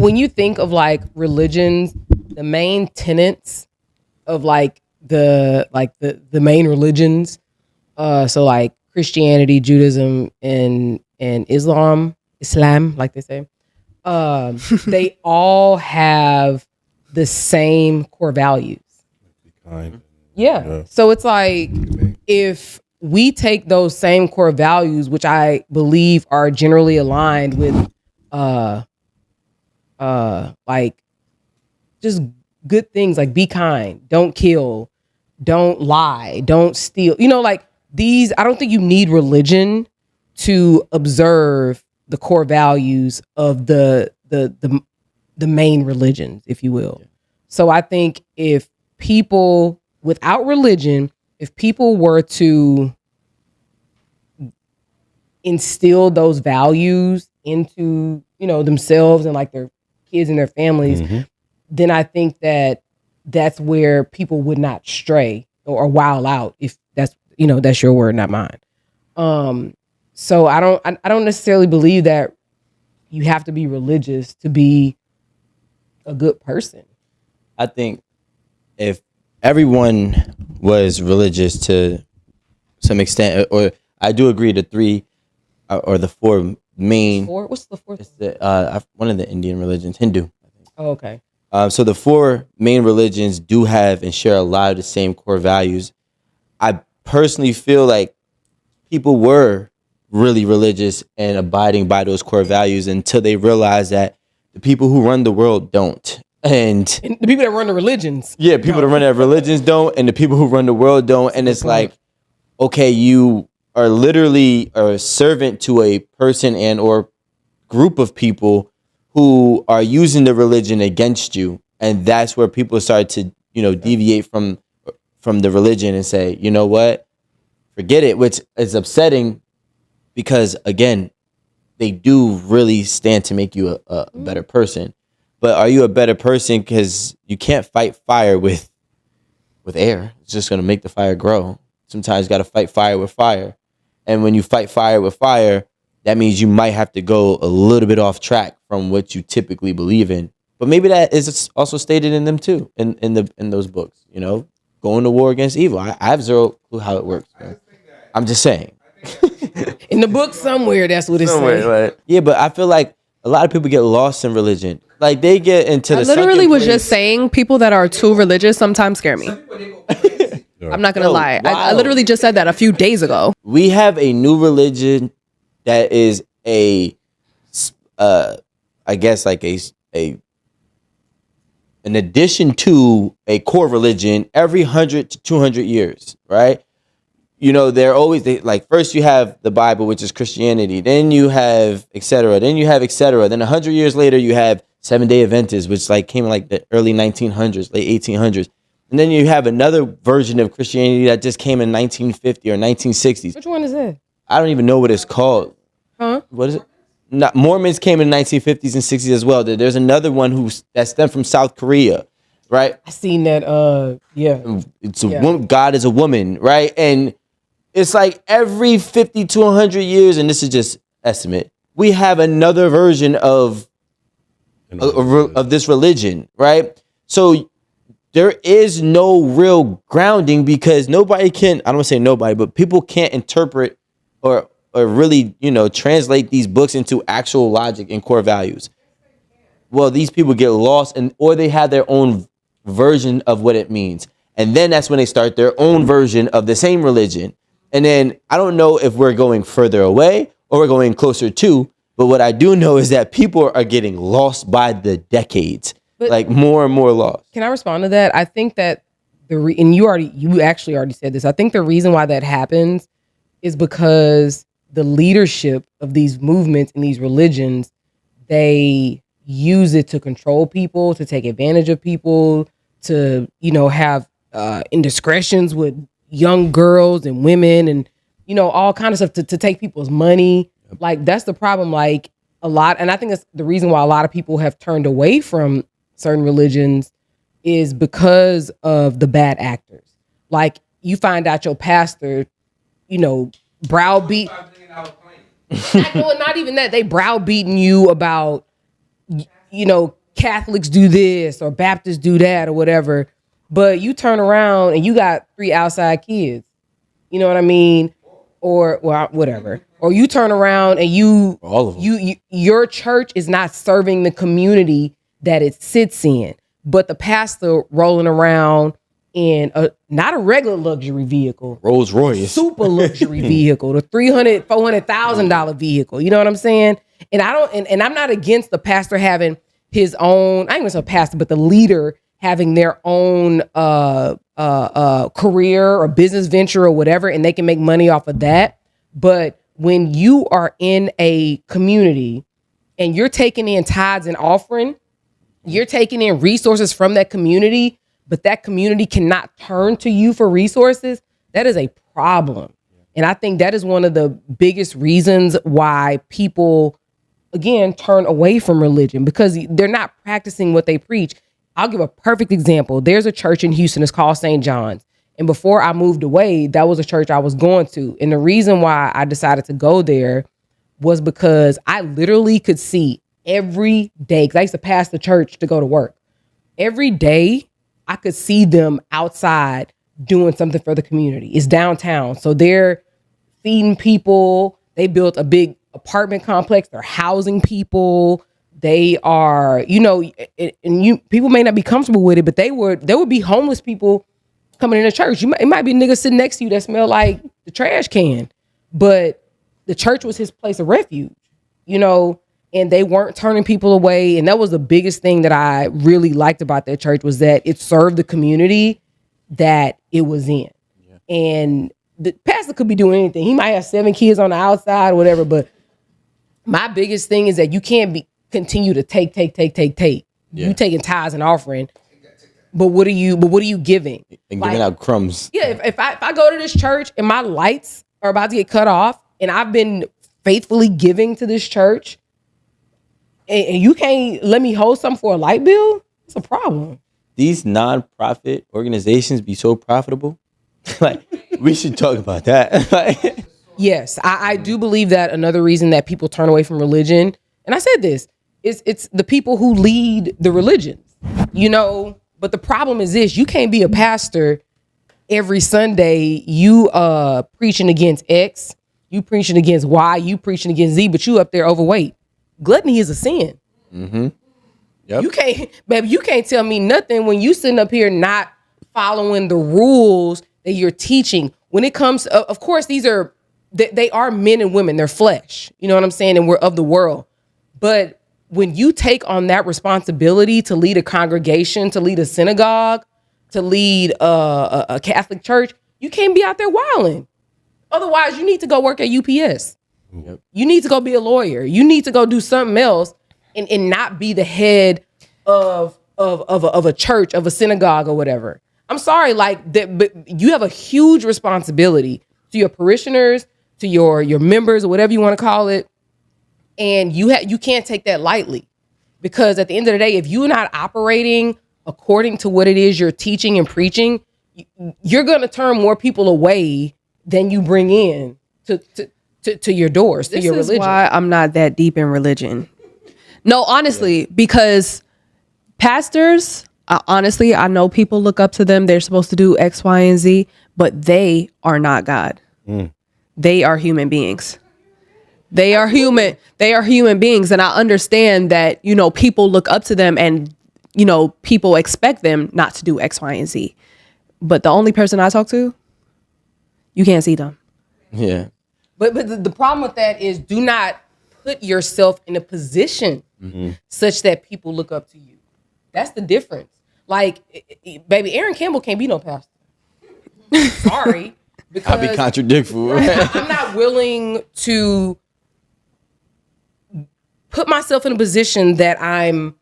when you think of like religions, the main tenets of like the main religions, so like Christianity, Judaism, and Islam, like they say, they all have the same core values. Be kind. Yeah. So it's like if we take those same core values, which I believe are generally aligned with like just good things, like be kind, don't kill, don't lie, don't steal. Like these, I don't think you need religion to observe the core values of the main religions, if you will. Yeah. So I think if people without religion, if people were to instill those values into, themselves and like their kids and their families, then I think that that's where people would not stray or wild out, if that's your word, not mine. So I don't necessarily believe that you have to be religious to be a good person. I think if everyone was religious to some extent, or I do agree the three or the four main. What's the fourth? It's one of the Indian religions, Hindu. I think. Oh, okay. So the four main religions do have and share a lot of the same core values. I personally feel like people were really religious and abiding by those core values until they realize that the people who run the world don't. And the people that run the religions. Yeah, people that run the religions don't, and the people who run the world don't. And it's like, okay, you are literally a servant to a person and or group of people who are using the religion against you. And that's where people start to, deviate from the religion and say, you know what, forget it, which is upsetting because, again, they do really stand to make you a better person. But are you a better person? Because you can't fight fire with air. It's just going to make the fire grow. Sometimes you got to fight fire with fire. And when you fight fire with fire, that means you might have to go a little bit off track from what you typically believe in. But maybe that is also stated in them too, in those books. Going to war against evil. I have zero clue how it works. I'm just saying. In the book somewhere, that's what it says. Right? Yeah, but I feel like a lot of people get lost in religion. Like they get into the. I literally was just saying people that are too religious sometimes scare me. I'm not gonna lie. Wow. I literally just said that a few days ago. We have a new religion that is I guess like an addition to a core religion every 100 to 200 years, right? They're always like first you have the Bible, which is Christianity, then you have etc. Then you have etc. Then 100 years later you have Seventh-day Adventists, which like came in like the early 1900s, late 1800s. And then you have another version of Christianity that just came in 1950 or 1960s. Which one is that? I don't even know what it's called. Huh? What is it? Mormons came in the 1950s and 60s as well. There's another one that stemmed from South Korea, right? I seen that. Yeah. It's a woman. God is a woman, right? And it's like every 50 to 100 years, and this is just estimate, we have another version of this religion, right? So there is no real grounding because nobody can, I don't want to say nobody, but people can't interpret or really, translate these books into actual logic and core values. Well, these people get lost or they have their own version of what it means. And then that's when they start their own version of the same religion. And then I don't know if we're going further away or we're going closer to, but what I do know is that people are getting lost by the decades, like more and more lost. Can I respond to that? I think that and you actually already said this. I think the reason why that happens is because the leadership of these movements and these religions, they use it to control people, to take advantage of people, to, have indiscretions with young girls and women and, all kinds of stuff to take people's money. Like that's the problem. Like a lot. And I think that's the reason why a lot of people have turned away from certain religions is because of the bad actors. Like you find out your pastor, browbeat. Not even that. They browbeating you about, Catholics do this or Baptists do that or whatever. But you turn around and you got 3 outside kids. You know what I mean? Or whatever. Or you turn around and all of them. your church is not serving the community that it sits in. But the pastor rolling around in not a regular luxury vehicle, Rolls Royce, super luxury vehicle, the $300,000-$400,000 vehicle. You know what I'm saying? And I'm not against the pastor having his own. I ain't gonna say pastor, but the leader having their own career or business venture or whatever, and they can make money off of that. But when you are in a community and you're taking in tithes and offering, you're taking in resources from that community, but that community cannot turn to you for resources, that is a problem. And I think that is one of the biggest reasons why people, again, turn away from religion, because they're not practicing what they preach. I'll give a perfect example. There's a church in Houston. It's called St. John's. And before I moved away, that was a church I was going to. And the reason why I decided to go there was because I literally could see every day, because I used to pass the church to go to work. Every day, I could see them outside doing something for the community. It's downtown. So they're feeding people. They built a big apartment complex. They're housing people. They are, people may not be comfortable with it, but there would be homeless people coming into church. It might be a nigga sitting next to you that smell like the trash can, but the church was his place of refuge, and they weren't turning people away. And that was the biggest thing that I really liked about that church, was that it served the community that it was in. Yeah. And the pastor could be doing anything. He might have 7 kids on the outside or whatever, but my biggest thing is that you can't continue to take. Yeah. You taking tithes and offering, but what are you giving? And giving out crumbs. Yeah, if I go to this church and my lights are about to get cut off, and I've been faithfully giving to this church, and you can't let me hold something for a light bill, it's a problem. These non-profit organizations be so profitable. Like, we should talk about that. Yes, I do believe that another reason that people turn away from religion, and I said this, it's the people who lead the religions, but the problem is this: you can't be a pastor every Sunday, you preaching against X, you preaching against Y, you preaching against Z, but you up there overweight. Gluttony is a sin. Mm-hmm. Yep. You can't tell me nothing when you sitting up here not following the rules that you're teaching. When it comes, of course, they are men and women, they're flesh. You know what I'm saying? And we're of the world. But when you take on that responsibility to lead a congregation, to lead a synagogue, to lead a Catholic church, you can't be out there wilding. Otherwise, you need to go work at UPS. Yep. You need to go be a lawyer. You need to go do something else and not be the head of a church, of a synagogue or whatever. I'm sorry, but you have a huge responsibility to your parishioners, to your members, or whatever you want to call it. And you can't take that lightly, because at the end of the day, if you're not operating according to what it is you're teaching and preaching, you're going to turn more people away than you bring in to your doors, to your religion. This is why I'm not that deep in religion. No, honestly, because pastors, honestly, I know people look up to them. They're supposed to do X, Y, and Z, but they are not God. They are human beings. They are human. They are human beings. And I understand that, people look up to them and, people expect them not to do X, Y, and Z. But the only person I talk to, you can't see them. Yeah. But the problem with that is, do not put yourself in a position such that people look up to you. That's the difference. Like, baby, Aaron Campbell can't be no pastor. Sorry. I'll be contradictful. I'm not willing to put myself in a position that I'm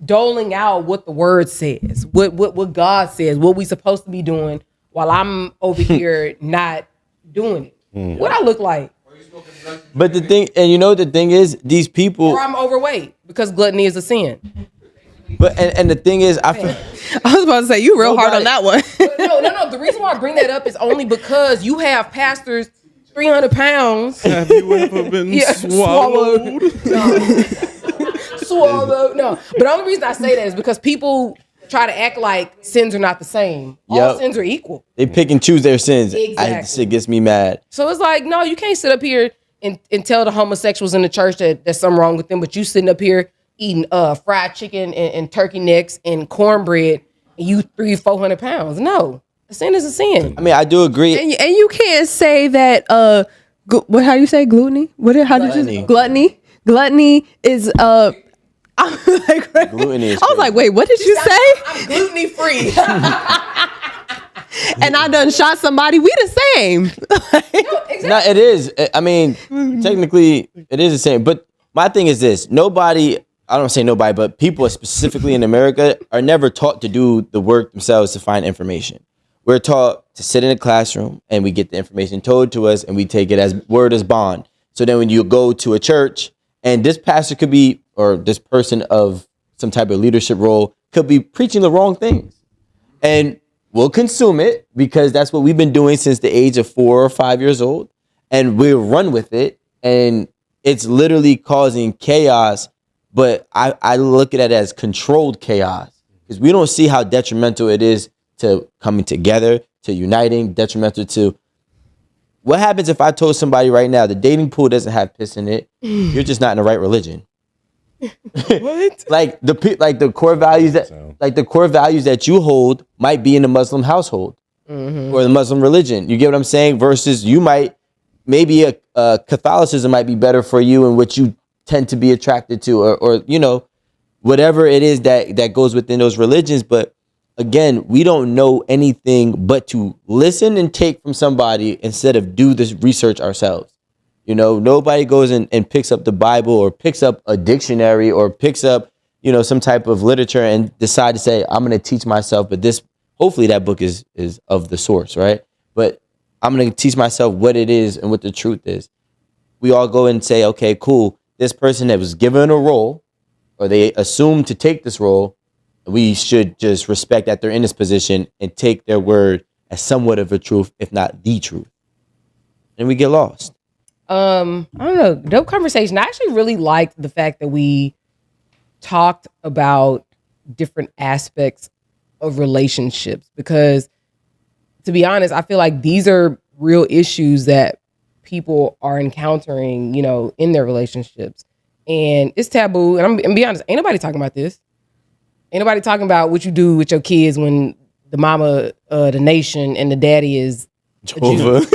doling out what the word says, what God says, what we supposed to be doing, while I'm over here not doing it. What I look like. But the thing is, these people, or I'm overweight, because gluttony is a sin. But and the thing is, I was about to say, you real hard on that one. No. The reason why I bring that up is only because you have pastors 300 pounds. Have you ever been swallowed? swallow. No, but the only reason I say that is because people try to act like sins are not the same. All Yep. sins are equal. They pick and choose their sins. Exactly. Shit gets me mad. So it's like, no, you can't sit up here and tell the homosexuals in the church that there's something wrong with them, but you sitting up here eating fried chicken and turkey necks and cornbread, and you 300-400 pounds. No, a sin is a sin. I mean, I do agree. And you can't say that. What? How do you say gluttony? How did you say? Gluttony? Gluttony is I'm like, Gluten is I was like, wait, what did you say? I'm gluten free. And I done shot somebody. We the same. No, it is. I mean, technically, it is the same. But my thing is this: nobody. I don't say nobody, but people specifically in America are never taught to do the work themselves to find information. We're taught to sit in a classroom and we get the information told to us and we take it as word as bond. So then when you go to a church and this pastor could be, or this person of some type of leadership role could be preaching the wrong things. And we'll consume it because that's what we've been doing since the age of 4 or 5 years old. And we'll run with it. And it's literally causing chaos. But I look at it as controlled chaos because we don't see how detrimental it is to coming together, to uniting, detrimental to what happens if I told somebody right now the dating pool doesn't have piss in it, you're just not in the right religion. What? like the core values that you hold might be in the Muslim household or the Muslim religion. You get what I'm saying? Versus maybe a Catholicism might be better for you and what you tend to be attracted to or you know, whatever it is that goes within those religions. But again, we don't know anything but to listen and take from somebody instead of do this research ourselves. You know, nobody goes and picks up the Bible or picks up a dictionary or picks up, you know, some type of literature and decide to say, I'm going to teach myself. But hopefully that book is of the source, right? But I'm going to teach myself what it is and what the truth is. We all go and say, okay, cool. This person that was given a role or they assumed to take this role, we should just respect that they're in this position and take their word as somewhat of a truth, if not the truth. And we get lost. I don't know. Dope conversation. I actually really liked the fact that we talked about different aspects of relationships because, to be honest, I feel like these are real issues that people are encountering, you know, in their relationships. And it's taboo. And I'm gonna be honest, ain't nobody talking about this. Ain't nobody talking about what you do with your kids when the mama, the nation, and the daddy is Jehovah.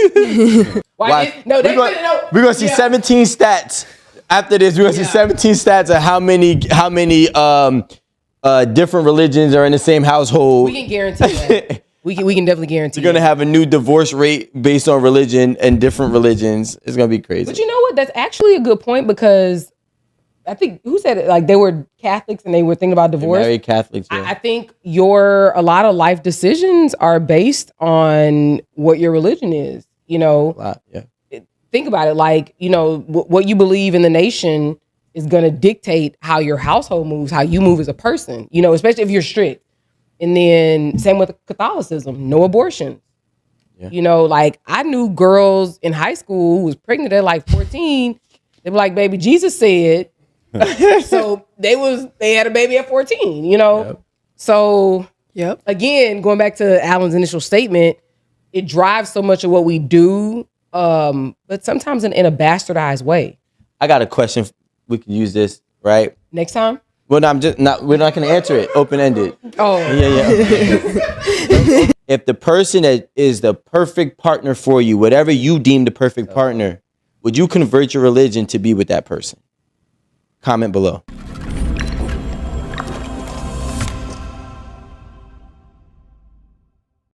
Why? No, we're going to see 17 stats after this. We're going to see 17 stats of how many different religions are in the same household. We can guarantee that. We can definitely guarantee. You're going to have a new divorce rate based on religion and different religions. It's going to be crazy. But you know what? That's actually a good point because I think who said it? Like they were Catholics and they were thinking about divorce. Married Catholics. Yeah. I think a lot of life decisions are based on what your religion is. You know, A lot, yeah. Think about it. Like, you know, what you believe in the nation is going to dictate how your household moves, how you move as a person. You know, especially if you're strict. And then same with Catholicism, no abortion. Yeah. You know, like I knew girls in high school who was pregnant at like 14. They were like, baby, Jesus said. So they had a baby at 14, you know? Yep. So again, going back to Alan's initial statement, it drives so much of what we do, but sometimes in a bastardized way. I got a question. We can use this, right? Next time? Well, no, we're not going to answer it. Open-ended. Oh. Yeah. If the person that is the perfect partner for you, whatever you deem the perfect partner, would you convert your religion to be with that person? Comment below.